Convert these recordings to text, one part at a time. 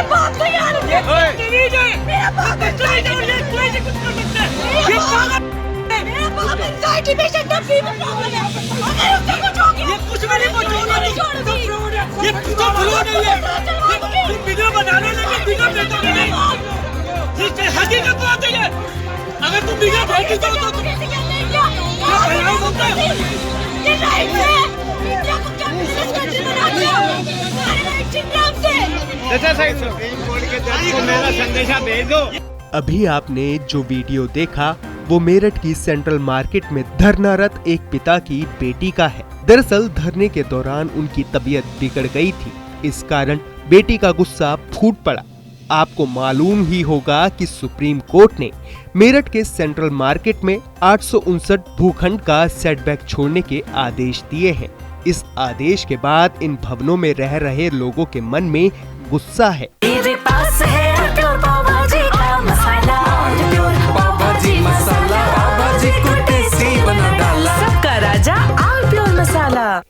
बाप को यार मेरा बाप मेरा बाप एंजाइटी पेशेंट है, फीवर प्रॉब्लम है। अगर उससे कुछ हो गया, ये कुछ भी नहीं पहुंचाऊंगा, ये तो फ्रॉड है, ये वीडियो बनाने लगे, वीडियो भेजोगे नहीं, ये हकीकत बात है। ये अगर तुम वीडियो भेज दो तो तुम ये राइट है, इंडिया को क्या बिजनेस कंट्री बना दिया, हमारे राइट चिंताम से। जैसा साइड के जज को मेरा संदेशा भेज दो। अभी आपने जो वीडियो देखा वो मेरठ की सेंट्रल मार्केट में धरनारत एक पिता की बेटी का है। दरअसल धरने के दौरान उनकी तबीयत बिगड़ गई थी, इस कारण बेटी का गुस्सा फूट पड़ा। आपको मालूम ही होगा कि सुप्रीम कोर्ट ने मेरठ के सेंट्रल मार्केट में 859 भूखंड का सेटबैक छोड़ने के आदेश दिए हैं। इस आदेश के बाद इन भवनों में रह रहे लोगों के मन में गुस्सा है। मेरे पास है प्योर पाव भाजी का मसाला, प्योर पाव भाजी मसाला, पाव भाजी को टेस्टी बना डाला, सबका राजा आल प्योर मसाला।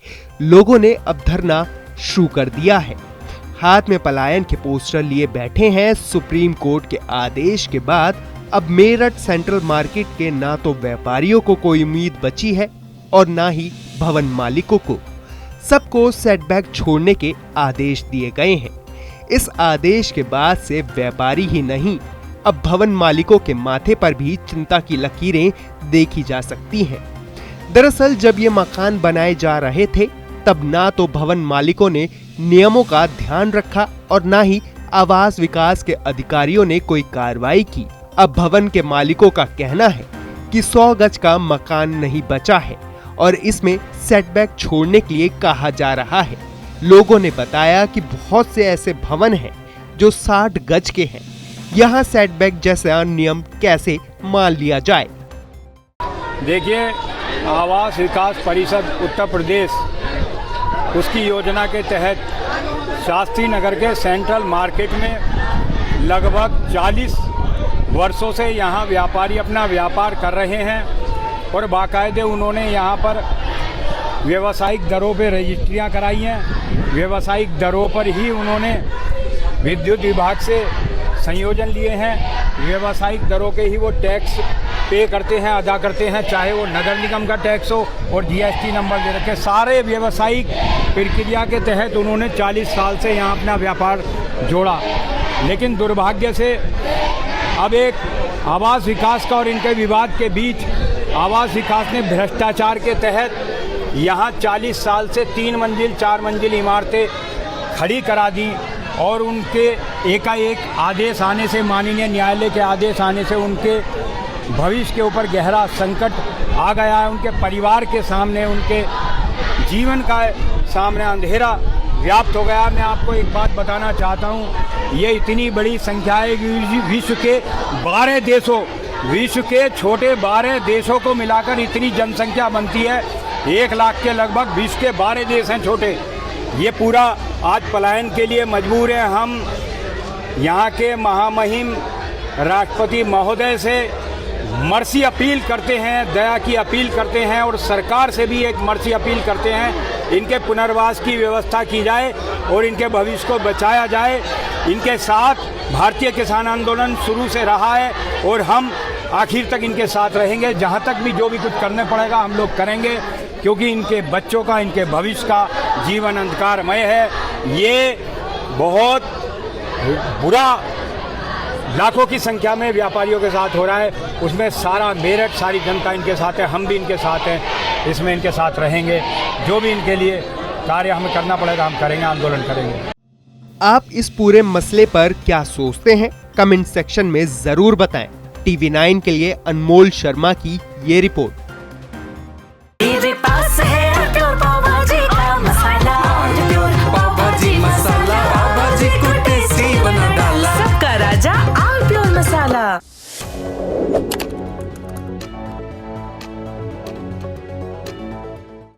लोगों ने अब धरना शुरू कर दिया है, हाथ में पलायन के पोस्टर लिए बैठे हैं। सुप्रीम कोर्ट के आदेश के बाद अब मेरठ सेंट्रल मार्केट के ना तो व्यापारियों को कोई उम्मीद बची है और ना ही भवन मालिकों को। सबको सेटबैक छोड़ने के आदेश दिए गए हैं। इस आदेश के बाद से व्यापारी ही नहीं, अब भवन मालिकों के माथे पर भी चिंता की लकीरें देखी जा सकती हैं। दरअसल जब ये मकान बनाए जा रहे थे तब ना तो भवन मालिकों ने नियमों का ध्यान रखा और ना ही आवास विकास के अधिकारियों ने कोई कार्रवाई की। अब भवन के मालिकों का कहना है कि 100 गज का मकान नहीं बचा है और इसमें सेटबैक छोड़ने के लिए कहा जा रहा है। लोगों ने बताया कि बहुत से ऐसे भवन हैं जो 60 गज के हैं, यहाँ सेटबैक जैसा नियम कैसे मान लिया जाए। देखिए, आवास विकास परिषद उत्तर प्रदेश उसकी योजना के तहत शास्त्री नगर के सेंट्रल मार्केट में लगभग 40 वर्षों से यहाँ व्यापारी अपना व्यापार कर रहे हैं और बाकायदे उन्होंने यहाँ पर व्यावसायिक दरों पे रजिस्ट्रियाँ कराई हैं। व्यावसायिक दरों पर ही उन्होंने विद्युत विभाग से संयोजन लिए हैं। व्यावसायिक दरों के ही वो टैक्स पे करते हैं, अदा करते हैं, चाहे वो नगर निगम का टैक्स हो और जीएसटी नंबर दे रखे। सारे व्यावसायिक प्रक्रिया के तहत उन्होंने 40 साल से यहाँ अपना व्यापार जोड़ा। लेकिन दुर्भाग्य से अब एक आवास विकास का और इनके विवाद के बीच आवास विकास ने भ्रष्टाचार के तहत यहाँ 40 साल से 3 मंजिल 4 मंजिल इमारतें खड़ी करा दी और उनके एकाएक आदेश आने से, माननीय न्यायालय के आदेश आने से उनके भविष्य के ऊपर गहरा संकट आ गया है। उनके परिवार के सामने, उनके जीवन का सामने अंधेरा व्याप्त हो गया। मैं आपको एक बात बताना चाहता हूँ, ये इतनी बड़ी संख्या है कि विश्व के 12 देशों, विश्व के छोटे 12 देशों को मिलाकर इतनी जनसंख्या बनती है। 1 लाख के लगभग विश्व के 12 देश हैं छोटे। ये पूरा आज पलायन के लिए मजबूर हैं। हम यहाँ के महामहिम राष्ट्रपति महोदय से मर्सी अपील करते हैं, दया की अपील करते हैं और सरकार से भी एक मर्सी अपील करते हैं, इनके पुनर्वास की व्यवस्था की जाए और इनके भविष्य को बचाया जाए। इनके साथ भारतीय किसान आंदोलन शुरू से रहा है और हम आखिर तक इनके साथ रहेंगे। जहाँ तक भी जो भी कुछ करने पड़ेगा हम लोग करेंगे, क्योंकि इनके बच्चों का, इनके भविष्य का जीवन अंधकारमय है। ये बहुत बुरा लाखों की संख्या में व्यापारियों के साथ हो रहा है, उसमें सारा मेरठ, सारी जनता इनके साथ है, हम भी इनके साथ हैं, इसमें इनके साथ रहेंगे। जो भी इनके लिए कार्य हमें करना पड़ेगा हम करेंगे, आंदोलन करेंगे। आप इस पूरे मसले पर क्या सोचते हैं? कमेंट सेक्शन में जरूर बताएं। TV9 के लिए अनमोल शर्मा की ये रिपोर्ट।